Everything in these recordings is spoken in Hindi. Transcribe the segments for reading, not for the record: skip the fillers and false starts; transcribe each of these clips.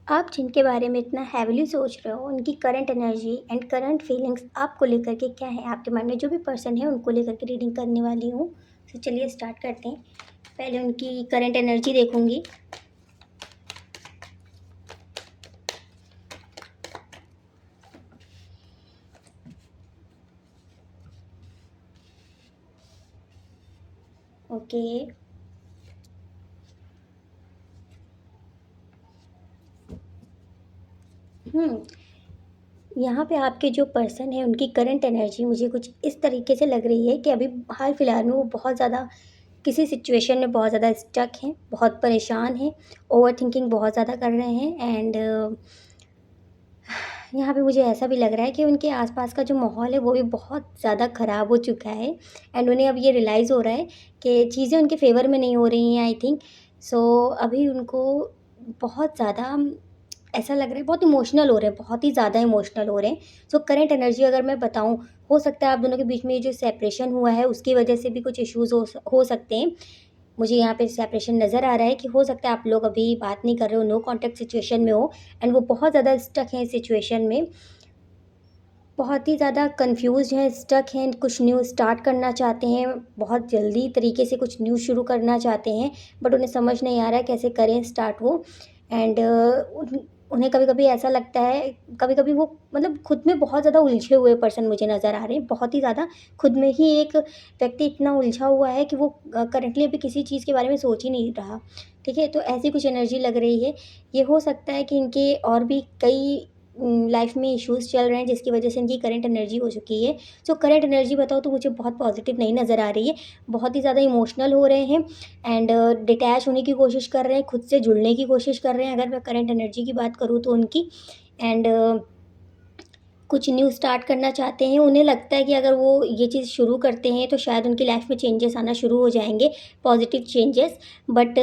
आप जिनके बारे में इतना हैवीली सोच रहे हो, उनकी current energy and current feelings आपको लेकर के क्या है? आपके मन में जो भी पर्सन है, उनको लेकर के रीडिंग करने वाली हूँ। तो चलिए स्टार्ट करते हैं। पहले उनकी करंट एनर्जी देखूँगी। ओके। हुँ, यहाँ पे आपके जो पर्सन है, उनकी करंट एनर्जी मुझे कुछ इस तरीके से लग रही है कि अभी हाल-फिलहाल में वो बहुत ज़्यादा किसी सिचुएशन में बहुत ज़्यादा स्टक हैं, बहुत परेशान हैं, ओवरथिंकिंग बहुत ज़्यादा कर रहे हैं एंड यहाँ पे मुझे ऐसा भी लग रहा है कि उनके आसपास का जो माहौल है वो भी बहुत ज़्यादा ख़राब हो चुका है एंड उन्हें अब ये रियलाइज़ हो रहा है कि चीज़ें उनके फ़ेवर में नहीं हो रही हैं आई थिंक। सो अभी उनको बहुत ज़्यादा ऐसा लग रहा है, बहुत इमोशनल हो रहे हैं, बहुत ही ज़्यादा इमोशनल हो रहे हैं। सो करंट एनर्जी अगर मैं बताऊँ, हो सकता है आप दोनों के बीच में ये जो सेपरेशन हुआ है उसकी वजह से भी कुछ इश्यूज़ हो सकते हैं। मुझे यहाँ पे सेपरेशन नज़र आ रहा है कि हो सकता है आप लोग अभी बात नहीं कर रहे हो, नो कॉन्टैक्ट सिचुएशन में हो एंड वो बहुत ज़्यादा स्टक हैं इस सिचुएशन में, बहुत ही ज़्यादा कन्फ्यूज़्ड हैं, स्टक हैं, कुछ न्यू स्टार्ट करना चाहते हैं, बहुत जल्दी तरीके से कुछ न्यू शुरू करना चाहते हैं, बट उन्हें समझ नहीं आ रहा है कैसे करें स्टार्ट वो एंड उन्हें कभी-कभी ऐसा लगता है, कभी-कभी वो मतलब खुद में बहुत ज़्यादा उलझे हुए पर्सन मुझे नज़र आ रहे हैं, बहुत ही ज़्यादा खुद में ही एक व्यक्ति इतना उलझा हुआ है कि वो करंटली अभी किसी चीज़ के बारे में सोच ही नहीं रहा, ठीक है? तो ऐसी कुछ एनर्जी लग रही है। ये हो सकता है कि इनके और भी कई लाइफ़ में इश्यूज़ चल रहे हैं जिसकी वजह से इनकी करंट एनर्जी हो चुकी है। सो करंट एनर्जी बताऊँ तो मुझे बहुत पॉज़िटिव नहीं नज़र आ रही है। बहुत ही ज़्यादा इमोशनल हो रहे हैं एंड डिटैच होने की कोशिश कर रहे हैं, खुद से जुड़ने की कोशिश कर रहे हैं अगर मैं करंट एनर्जी की बात करूँ तो उनकी एंड कुछ न्यू स्टार्ट करना चाहते हैं। उन्हें लगता है कि अगर वो ये चीज़ शुरू करते हैं तो शायद उनकी लाइफ़ में चेंजेस आना शुरू हो जाएँगे, पॉज़िटिव चेंजेस बट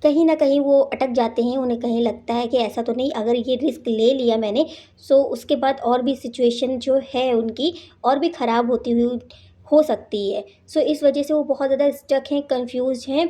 कहीं न कहीं वो अटक जाते हैं, उन्हें कहीं लगता है कि ऐसा तो नहीं, अगर ये रिस्क ले लिया मैंने, सो उसके बाद और भी सिचुएशन जो है उनकी और भी ख़राब होती हुई हो सकती है। सो इस वजह से वो बहुत ज़्यादा स्टक हैं, कन्फ्यूज़्ड हैं।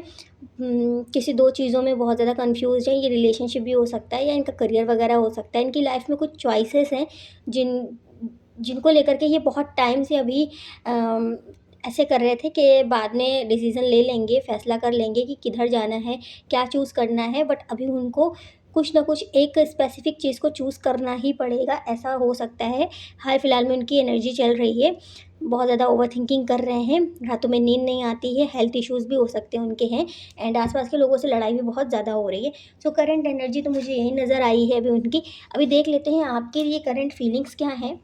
किसी 2 चीज़ों में बहुत ज़्यादा कन्फ्यूज़्ड हैं, ये रिलेशनशिप भी हो सकता है या इनका करियर वग़ैरह हो सकता है। इनकी लाइफ़ में कुछ चॉइसेस हैं जिनको लेकर के ये बहुत टाइम से अभी अम, ऐसे कर रहे थे कि बाद में डिसीज़न ले लेंगे, फ़ैसला कर लेंगे कि किधर जाना है, क्या चूज़ करना है, बट अभी उनको कुछ न कुछ एक स्पेसिफ़िक चीज़ को चूज़ करना ही पड़ेगा, ऐसा हो सकता है। हाल-फिलहाल में उनकी एनर्जी चल रही है, बहुत ज़्यादा ओवरथिंकिंग कर रहे हैं, रातों में नींद नहीं आती है, हेल्थ इश्यूज़ भी हो सकते हैं उनके हैं एंड आस-पास के लोगों से लड़ाई भी बहुत ज़्यादा हो रही है। सो करंट एनर्जी तो मुझे यही नज़र आई है अभी उनकी। अभी देख लेते हैं आपके लिए करंट फीलिंग्स क्या हैं?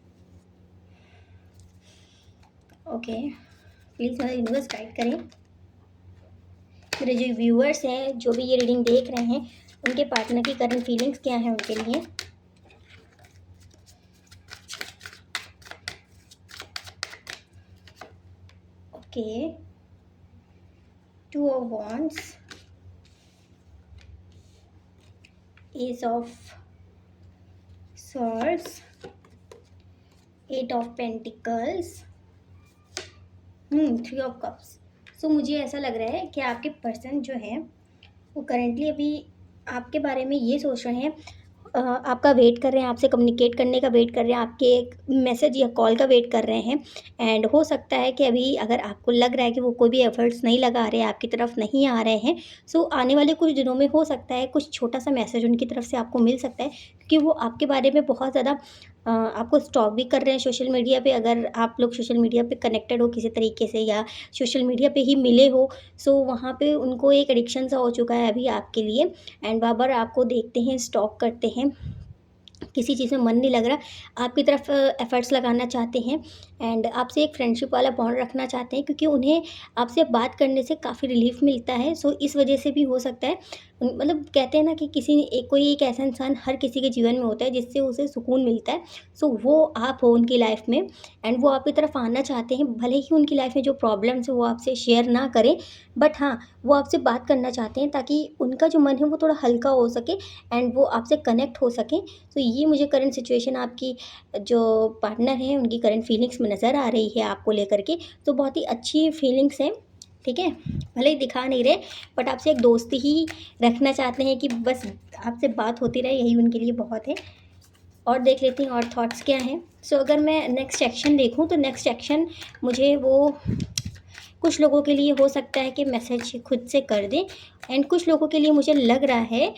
ओके, प्लीज़ मेरा यूनिवर्स गाइड करें। मेरे जो व्यूअर्स हैं, जो भी ये रीडिंग देख रहे हैं, उनके पार्टनर की करंट फीलिंग्स क्या हैं उनके लिए? Okay, 2 of wands, ace of swords, 8 of pentacles, 3 of cups. So मुझे ऐसा लग रहा है कि आपके पर्सन जो हैं, वो करंटली अभी आपके बारे में ये सोच रहे हैं, आपका वेट कर रहे हैं, आपसे कम्युनिकेट करने का वेट कर रहे हैं, आपके एक मैसेज या कॉल का वेट कर रहे हैं एंड हो सकता है कि अभी अगर आपको लग रहा है कि वो कोई भी एफ़र्ट्स नहीं लगा रहे हैं, आपकी तरफ नहीं आ रहे हैं, सो आने वाले कुछ दिनों में हो सकता है कुछ छोटा-सा मैसेज उनकी तरफ से आपको मिल सकता है क्योंकि वो आपके बारे में बहुत ज़्यादा आपको स्टॉक भी कर रहे हैं सोशल मीडिया पे, अगर आप लोग सोशल मीडिया पे कनेक्टेड हो किसी तरीके से या सोशल मीडिया पे ही मिले हो, सो वहाँ पे उनको एक एडिक्शन सा हो चुका है अभी आपके लिए एंड बार-बार आपको देखते हैं, स्टॉक करते हैं, किसी चीज़ में मन नहीं लग रहा, आपकी तरफ एफ़र्ट्स लगाना चाहते हैं एंड आपसे एक फ्रेंडशिप वाला बॉन्ड रखना चाहते हैं क्योंकि उन्हें आपसे बात करने से काफ़ी रिलीफ़ मिलता है। सो इस वजह से भी हो सकता है मतलब कहते हैं ना कि कोई एक ऐसा इंसान हर किसी के जीवन में होता है जिससे उसे सुकून मिलता है। सो वो आप हो उनकी लाइफ़ में एंड वो आपकी तरफ आना चाहते हैं, भले ही उनकी लाइफ़ में जो प्रॉब्लम्स हैं वो आपसे शेयर ना करें, बट हाँ, वो आपसे बात करना चाहते हैं ताकि उनका जो मन है वो थोड़ा हल्का हो सके एंड वो आपसे कनेक्ट हो सकें। तो ये मुझे करंट सिचुएशन आपकी जो पार्टनर हैं उनकी करंट फीलिंग्स में नज़र आ रही है आपको लेकर के, तो बहुत ही अच्छी फीलिंग्स हैं। ठीक है, भले ही दिखा नहीं रहे बट आपसे एक दोस्ती ही रखना चाहते हैं कि बस आपसे बात होती रहे, यही उनके लिए बहुत है। और देख लेती हूँ और थॉट्स क्या हैं। सो अगर मैं नेक्स्ट एक्शन देखूँ तो नेक्स्ट एक्शन मुझे वो कुछ लोगों के लिए हो सकता है कि मैसेज खुद से कर दें, एंड कुछ लोगों के लिए मुझे लग रहा है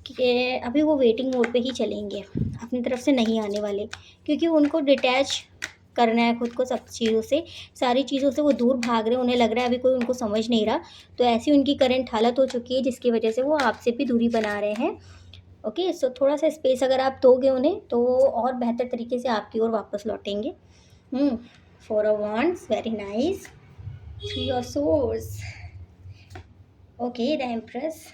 कि अभी वो वेटिंग मोड पे ही चलेंगे, अपनी तरफ से नहीं आने वाले, क्योंकि उनको डिटैच करना है खुद को सब चीज़ों से, सारी चीज़ों से वो दूर भाग रहे हैं, उन्हें लग रहा है अभी कोई उनको समझ नहीं रहा। तो ऐसी उनकी करंट हालत हो चुकी है जिसकी वजह से वो आपसे भी दूरी बना रहे हैं। ओके, सो थोड़ा सा स्पेस अगर आप दोगे उन्हें तो वो और बेहतर तरीके से आपकी ओर वापस लौटेंगे। 4 of wands, very nice. 3 of swords, okay, the empress.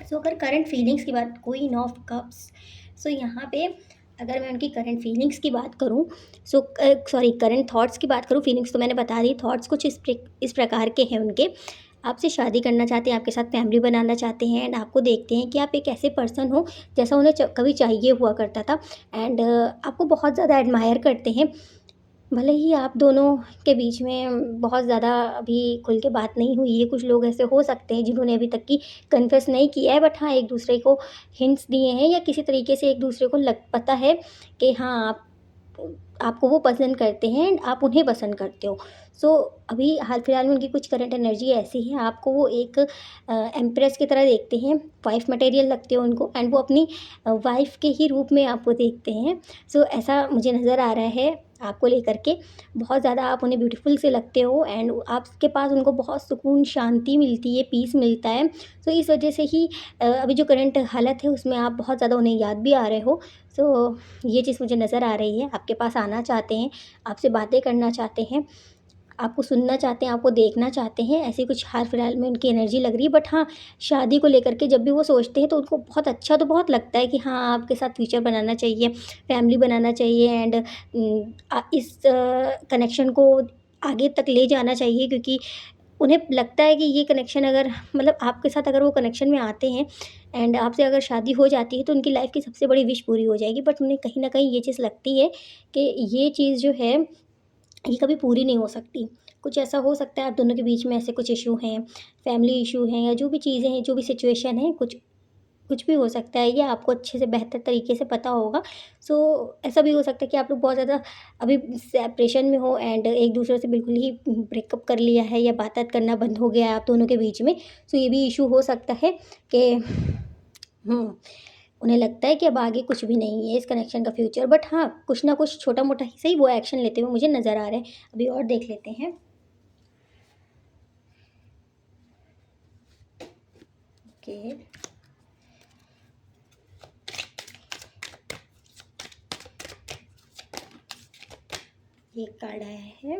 So अगर करंट फीलिंग्स की बात, क्वीन ऑफ कप्स, सो यहाँ पे अगर मैं उनकी करंट फीलिंग्स की बात करूँ, सो सॉरी करंट थॉट्स की बात करूँ, फीलिंग्स तो मैंने बता दी, थॉट्स कुछ इस प्रकार के हैं उनके। आपसे शादी करना चाहते हैं, आपके साथ फैमिली बनाना चाहते हैं, एंड आपको देखते हैं कि आप एक ऐसे पर्सन हो जैसा उन्हें कभी चाहिए हुआ करता था, एंड आपको बहुत ज़्यादा एडमायर करते हैं। भले ही आप दोनों के बीच में बहुत ज़्यादा अभी खुल के बात नहीं हुई है, कुछ लोग ऐसे हो सकते हैं जिन्होंने अभी तक की कन्फेस नहीं किया है, बट हाँ, एक दूसरे को हिंट्स दिए हैं या किसी तरीके से एक दूसरे को लग पता है कि हाँ, आपको वो पसंद करते हैं एंड आप उन्हें पसंद करते हो। सो अभी हाल फिलहाल में उनकी कुछ करंट एनर्जी ऐसी है, आपको वो एक एम्प्रेस की तरह देखते हैं, वाइफ मटेरियल लगते हो उनको, एंड वो अपनी वाइफ के ही रूप में आपको देखते हैं। सो ऐसा मुझे नज़र आ रहा है आपको लेकर के, बहुत ज़्यादा आप उन्हें ब्यूटीफुल से लगते हो, एंड आपके पास उनको बहुत सुकून, शांति मिलती है, पीस मिलता है। सो इस वजह से ही अभी जो करंट हालत है उसमें आप बहुत ज़्यादा उन्हें याद भी आ रहे हो। सो ये चीज़ मुझे नज़र आ रही है, आपके पास आना चाहते हैं, आपसे बातें करना चाहते हैं, आपको सुनना चाहते हैं, आपको देखना चाहते हैं, ऐसी कुछ हाल फिलहाल में उनकी एनर्जी लग रही है। बट हाँ, शादी को लेकर के जब भी वो सोचते हैं तो उनको बहुत अच्छा तो बहुत लगता है कि हाँ, आपके साथ फ्यूचर बनाना चाहिए, फैमिली बनाना चाहिए, एंड इस कनेक्शन को आगे तक ले जाना चाहिए, क्योंकि उन्हें लगता है कि ये कनेक्शन अगर मतलब आपके साथ अगर वो कनेक्शन में आते हैं एंड आपसे अगर शादी हो जाती है तो उनकी लाइफ़ की सबसे बड़ी विश पूरी हो जाएगी। बट उन्हें कहीं न कहीं ये चीज़ लगती है कि ये चीज़ जो है, ये कभी पूरी नहीं हो सकती। कुछ ऐसा हो सकता है आप दोनों के बीच में ऐसे कुछ इश्यू हैं, फैमिली इश्यू हैं, या जो भी चीज़ें हैं, जो भी सिचुएशन है, कुछ कुछ भी हो सकता है, ये आपको अच्छे से बेहतर तरीके से पता होगा। सो ऐसा भी हो सकता है कि आप लोग बहुत ज़्यादा अभी सेपरेशन में हो एंड एक दूसरे से बिल्कुल ही ब्रेकअप कर लिया है, या बात करना बंद हो गया है आप दोनों के बीच में। सो ये भी इशू हो सकता है कि उन्हें लगता है कि अब आगे कुछ भी नहीं है इस कनेक्शन का फ्यूचर, बट हाँ, कुछ ना कुछ छोटा मोटा ही सही वो एक्शन लेते हुए मुझे नज़र आ रहे हैं। अभी और देख लेते हैं। ओके, ये कार्ड आया है,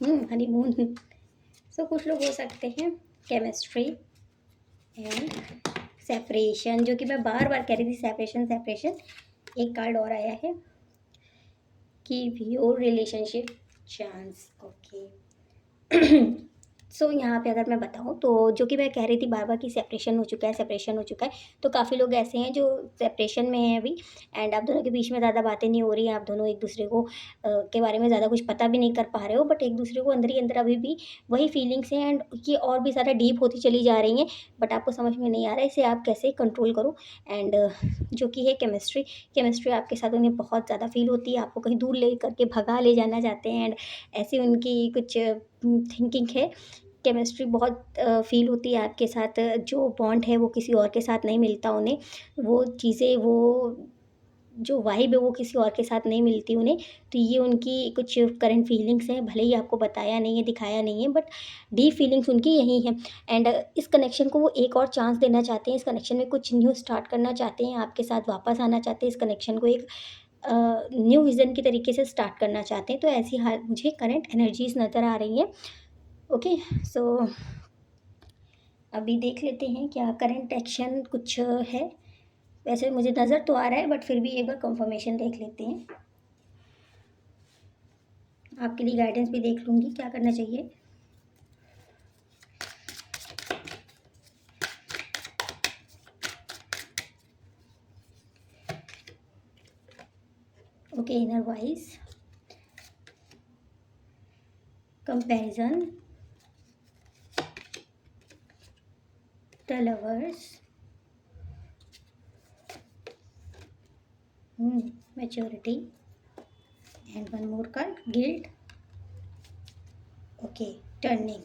हनीमून। सो कुछ लोग हो सकते हैं केमिस्ट्री एंड सेपरेशन, जो कि मैं बार बार कह रही थी, सेपरेशन सेपरेशन। एक कार्ड और आया है, keep your relationship chance. Okay, so यहाँ पे अगर मैं बताऊँ तो जो कि मैं कह रही थी बार-बार कि सेपरेशन हो चुका है, सेपरेशन हो चुका है। तो काफ़ी लोग ऐसे हैं जो सेपरेशन में हैं अभी, एंड आप दोनों के बीच में ज़्यादा बातें नहीं हो रही हैं, आप दोनों एक-दूसरे को के बारे में ज़्यादा कुछ पता भी नहीं कर पा रहे हो, बट एक-दूसरे को अंदर ही अंदर अभी भी वही फीलिंग्स हैं, एंड ये और भी ज़्यादा डीप होती चली जा रही हैं, बट आपको समझ में नहीं आ रहा है इसे आप कैसे कंट्रोल करो। एंड जो कि है केमिस्ट्री, केमिस्ट्री आपके साथ उन्हें बहुत ज़्यादा फ़ील होती है, आपको कहीं दूर ले करके भगा ले जाना चाहते हैं, एंड ऐसी उनकी कुछ थिंकिंग है। केमिस्ट्री बहुत फ़ील होती है आपके साथ, जो बॉन्ड है वो किसी और के साथ नहीं मिलता उन्हें, वो चीज़ें, वो जो वाइब है वो किसी और के साथ नहीं मिलती उन्हें। तो ये उनकी कुछ करंट फीलिंग्स हैं, भले ही आपको बताया नहीं है, दिखाया नहीं है, बट डीप फीलिंग्स उनकी यही हैं। एंड इस कनेक्शन को वो एक और चांस देना चाहते हैं, इस कनेक्शन में कुछ न्यू स्टार्ट करना चाहते हैं, आपके साथ वापस आना चाहते हैं, इस कनेक्शन को एक न्यू विज़न के तरीके से स्टार्ट करना चाहते हैं। तो ऐसी हाल मुझे करंट एनर्जीज़ नज़र आ रही हैं। ओके, सो अभी देख लेते हैं क्या करंट एक्शन कुछ है। वैसे मुझे नज़र तो आ रहा है, बट फिर भी एक बार कंफर्मेशन देख लेते हैं। आपके लिए गाइडेंस भी देख लूँगी क्या करना चाहिए। Okay, inner wise, comparison, the lovers, maturity, and one more card guilt, okay, turning.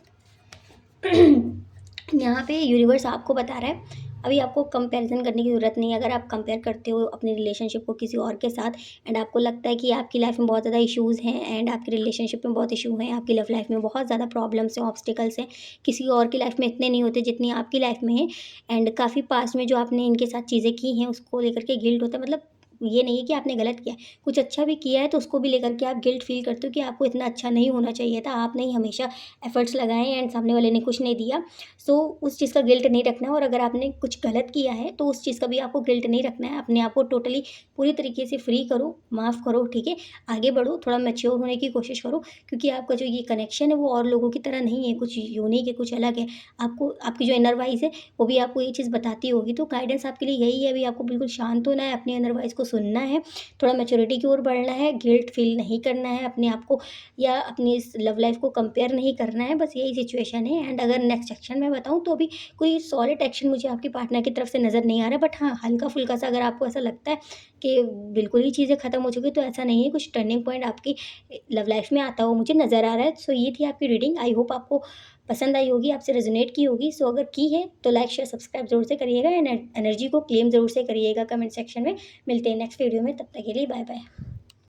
यहाँ पे यूनिवर्स आपको बता रहा है अभी आपको कंपैरिजन करने की ज़रूरत नहीं है। अगर आप कंपेयर करते हो अपनी रिलेशनशिप को किसी और के साथ एंड आपको लगता है कि आपकी लाइफ में बहुत ज़्यादा इश्यूज़ हैं एंड आपकी रिलेशनशिप में बहुत इशू हैं, आपकी लव लाइफ में बहुत ज़्यादा प्रॉब्लम्स हैं, ऑब्स्टिकल्स हैं, किसी और की लाइफ में इतने नहीं होते जितनी आपकी लाइफ में हैं एंड काफ़ी पास्ट में जो आपने इनके साथ चीज़ें की हैं उसको लेकर के गिल्ट होता है। मतलब ये नहीं है कि आपने गलत किया है, कुछ अच्छा भी किया है तो उसको भी लेकर के आप गिल्ट फील करते हो कि आपको इतना अच्छा नहीं होना चाहिए था, आपने ही हमेशा एफर्ट्स लगाए एंड सामने वाले ने कुछ नहीं दिया। सो उस चीज़ का गिल्ट नहीं रखना है और अगर आपने कुछ गलत किया है तो उस चीज़ का भी आपको गिल्ट नहीं रखना है। अपने आप को टोटली पूरी तरीके से फ्री करो, माफ़ करो, ठीक है? आगे बढ़ो, थोड़ा मैच्योर होने की कोशिश करो क्योंकि आपका जो ये कनेक्शन है वो और लोगों की तरह नहीं है, कुछ यूनिक है, कुछ अलग है। आपको आपकी जो इनर वॉइस है वो भी आपको ये चीज़ बताती होगी, तो गाइडेंस आपके लिए यही है, अभी आपको बिल्कुल शांत होना है, अपनी इनर वॉइस को सुनना है, थोड़ा मैच्योरिटी की ओर बढ़ना है, गिल्ट फील नहीं करना है अपने आप को या अपनी इस लव लाइफ को कंपेयर नहीं करना है, बस यही सिचुएशन है। एंड अगर नेक्स्ट एक्शन मैं बताऊँ तो अभी कोई सॉलिड एक्शन मुझे आपके पार्टनर की तरफ से नज़र नहीं आ रहा है, बट हाँ, हल्का-फुल्का सा अगर आपको ऐसा लगता है कि बिल्कुल ही चीज़ें ख़त्म हो चुकी, तो ऐसा नहीं है, कुछ टर्निंग पॉइंट आपकी लव लाइफ में आता हुआ मुझे नज़र आ रहा है। सो ये थी आपकी रीडिंग, आई होप आपको पसंद आई होगी, आपसे रेजोनेट की होगी। सो अगर की है तो लाइक, शेयर, सब्सक्राइब ज़रूर से करिएगा एंड एनर्जी को क्लेम ज़रूर से करिएगा कमेंट सेक्शन में। मिलते हैं नेक्स्ट वीडियो में, तब तक के लिए बाय बाय।